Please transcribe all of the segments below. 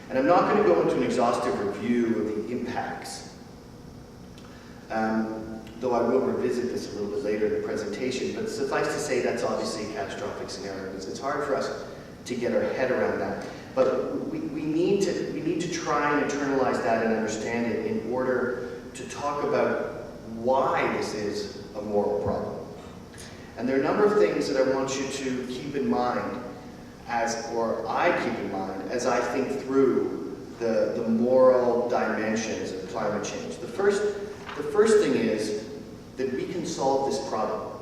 And I'm not going to go into an exhaustive review of the impacts, though I will revisit this a little bit later in the presentation, but suffice to say that's obviously a catastrophic scenario. It's hard for us to get our head around that. But we need to try and internalize that and understand it in order to talk about why this is a moral problem. And there are a number of things that I want you to keep in mind or I keep in mind as I think through the moral dimensions of climate change. The first thing is that we can solve this problem.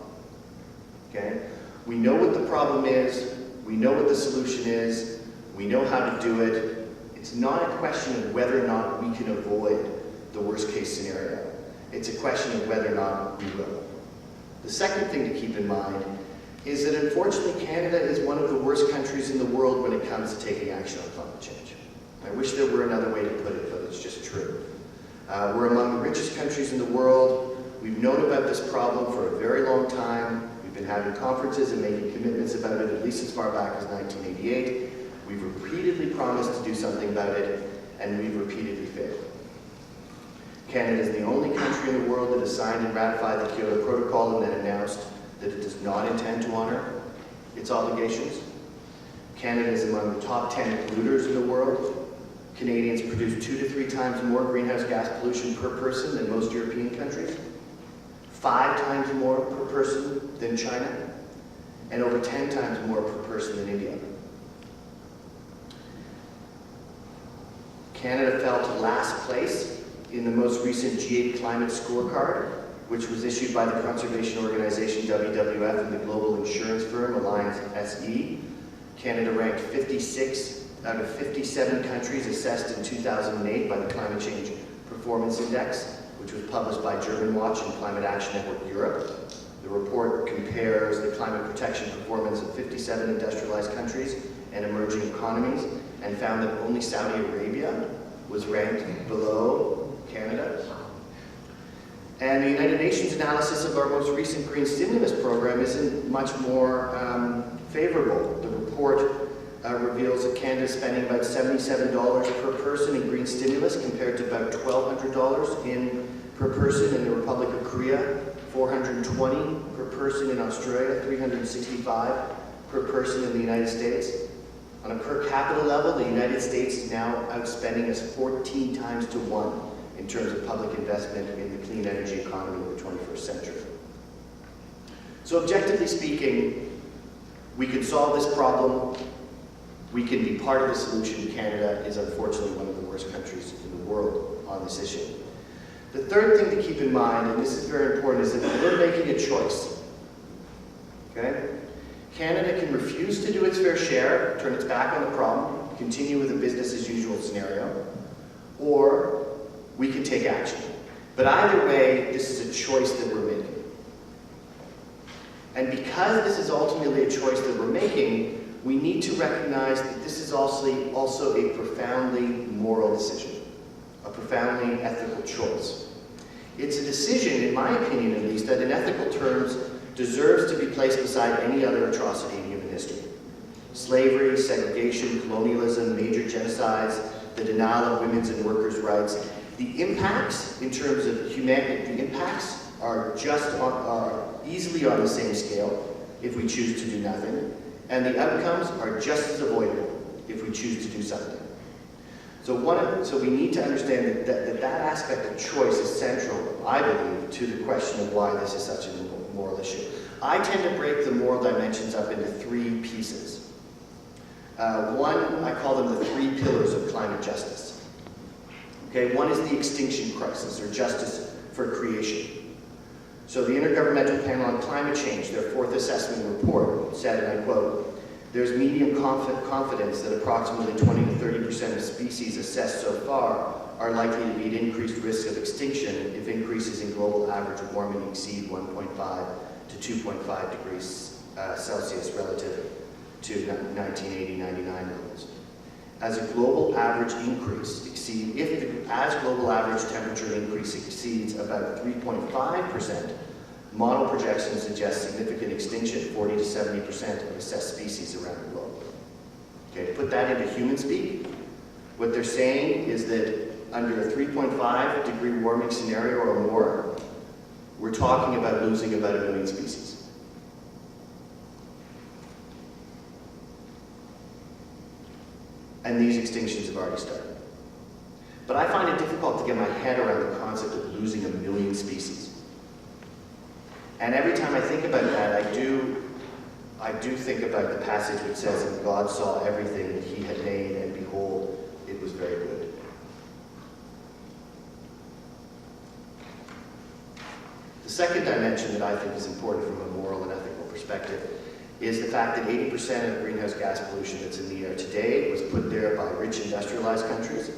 Okay? We know what the problem is, we know what the solution is, we know how to do it. It's not a question of whether or not we can avoid the worst case scenario. It's a question of whether or not we will. The second thing to keep in mind is that unfortunately Canada is one of the worst countries in the world when it comes to taking action on climate change. I wish there were another way to put it, but it's just true. We're among the richest countries in the world. We've known about this problem for a very long time. We've been having conferences and making commitments about it at least as far back as 1988. We've repeatedly promised to do something about it, and we've repeatedly failed. Canada is the only country in the world that has signed and ratified the Kyoto Protocol and then announced that it does not intend to honor its obligations. Canada is among the top 10 polluters in the world. Canadians produce 2 to 3 times more greenhouse gas pollution per person than most European countries, 5 times more per person than China, and over 10 times more per person than India. Canada fell to last place in the most recent G8 climate scorecard, which was issued by the conservation organization WWF and the global insurance firm Alliance SE. Canada ranked 56 out of 57 countries assessed in 2008 by the Climate Change Performance Index, which was published by German Watch and Climate Action Network Europe. The report compares the climate protection performance of 57 industrialized countries and emerging economies, and found that only Saudi Arabia was ranked below Canada. And the United Nations analysis of our most recent green stimulus program isn't much more favorable. The report reveals that Canada is spending about $77 per person in green stimulus compared to about $1,200 per person in the Republic of Korea, $420 per person in Australia, $365 per person in the United States. On a per capita level, the United States is now outspending us 14 times to 1 in terms of public investment in the clean energy economy of the 21st century. So objectively speaking, we can solve this problem. We can be part of the solution. Canada is unfortunately one of the worst countries in the world on this issue. The third thing to keep in mind, and this is very important, is that we're making a choice. Okay? Canada can refuse to do its fair share, turn its back on the problem, continue with a business as usual scenario, or we can take action. But either way, this is a choice that we're making. And because this is ultimately a choice that we're making, we need to recognize that this is also a profoundly moral decision, a profoundly ethical choice. It's a decision, in my opinion at least, that in ethical terms deserves to be placed beside any other atrocity in human history. Slavery, segregation, colonialism, major genocides, the denial of women's and workers' rights. The impacts, in terms of humanity, the impacts are easily on the same scale if we choose to do nothing, and the outcomes are just as avoidable if we choose to do something. So we need to understand that aspect of choice is central, I believe, to the question of why this is such a moral issue. I tend to break the moral dimensions up into 3 pieces. One, I call them the 3 pillars of climate justice. Okay, one is the extinction crisis, or justice for creation. So the Intergovernmental Panel on Climate Change, their 4th assessment report, said, and I quote, "There's medium confidence that approximately 20 to 30% of species assessed so far are likely to be at increased risk of extinction if increases in global average warming exceed 1.5 to 2.5 degrees Celsius relative to 1980-99 levels. As a global average increase as global average temperature increase exceeds about 3.5%, model projections suggest significant extinction, 40 to 70% of assessed species around the globe." Okay, to put that into human speak, What they're saying is that under a 3.5 degree warming scenario or more, we're talking about losing about 1 million species. And these extinctions have already started. But I find it difficult to get my head around the concept of losing 1 million species. And every time I think about that, I do think about the passage which says that God saw everything that he had made, and behold, it was very good. The second dimension that I think is important from a moral and ethical perspective is the fact that 80% of greenhouse gas pollution that's in the air today was put there by rich industrialized countries.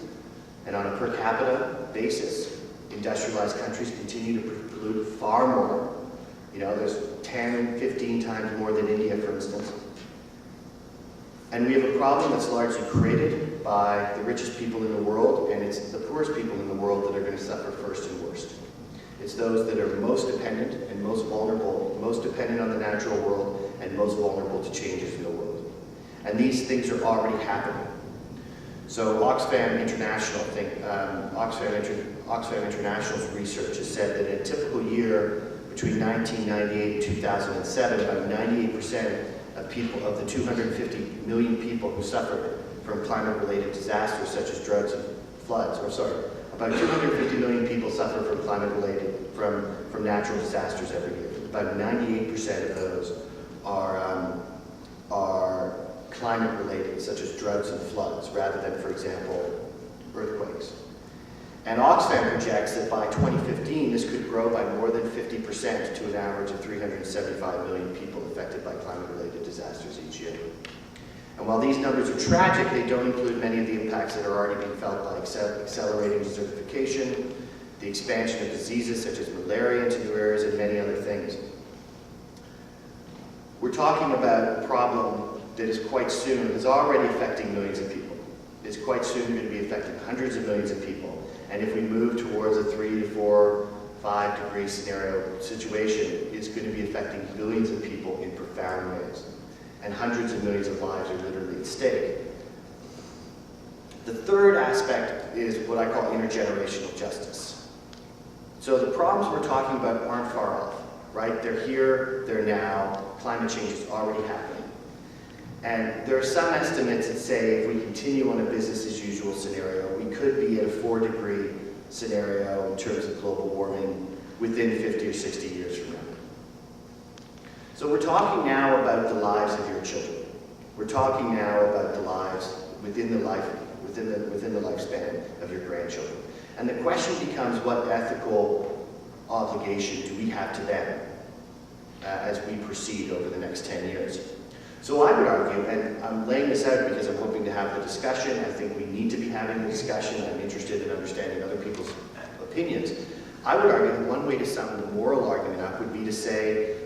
And on a per capita basis, industrialized countries continue to pollute far more. You know, there's 10, 15 times more than India, for instance. And we have a problem that's largely created by the richest people in the world, and it's the poorest people in the world that are going to suffer first and worst. It's those that are most dependent and most vulnerable, most dependent on the natural world, and most vulnerable to changes in the world. And these things are already happening. So Oxfam International's research has said that in a typical year between 1998 and 2007, about 98% of people, of the 250 million people who suffered from climate-related disasters such as droughts and floods, about 250 million people suffer from climate-related, from natural disasters every year. About 98% of those are climate-related, such as droughts and floods, rather than, for example, earthquakes. And Oxfam projects that by 2015, this could grow by more than 50% to an average of 375 million people affected by climate-related disasters each year. And while these numbers are tragic, they don't include many of the impacts that are already being felt by accelerating desertification, the expansion of diseases such as malaria into new areas, and many other things. We're talking about a problem that is quite soon, is already affecting millions of people. It's quite soon going to be affecting hundreds of millions of people. And if we move towards a 3 to 4, 5 degree scenario situation, it's going to be affecting billions of people in profound ways. And hundreds of millions of lives are literally at stake. The third aspect is what I call intergenerational justice. So the problems we're talking about aren't far off, right? They're here, they're now, climate change is already happening. And there are some estimates that say if we continue on a business as usual scenario, we could be at a 4 degree scenario in terms of global warming within 50 or 60 years from now. So we're talking now about the lives of your children. We're talking now about the lives within the lifespan of your grandchildren. And the question becomes, what ethical obligation do we have to them as we proceed over the next 10 years? So I would argue, and I'm laying this out because I'm hoping to have the discussion, I think we need to be having the discussion, I'm interested in understanding other people's opinions. I would argue that one way to sum the moral argument up would be to say,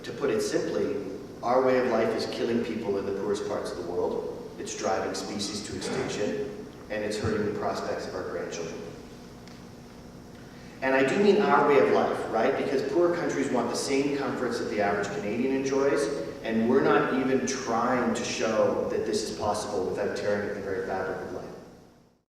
to put it simply, our way of life is killing people in the poorest parts of the world, it's driving species to extinction, and it's hurting the prospects of our grandchildren. And I do mean our way of life, right? Because poorer countries want the same comforts that the average Canadian enjoys, and we're not even trying to show that this is possible without tearing at the very fabric of life.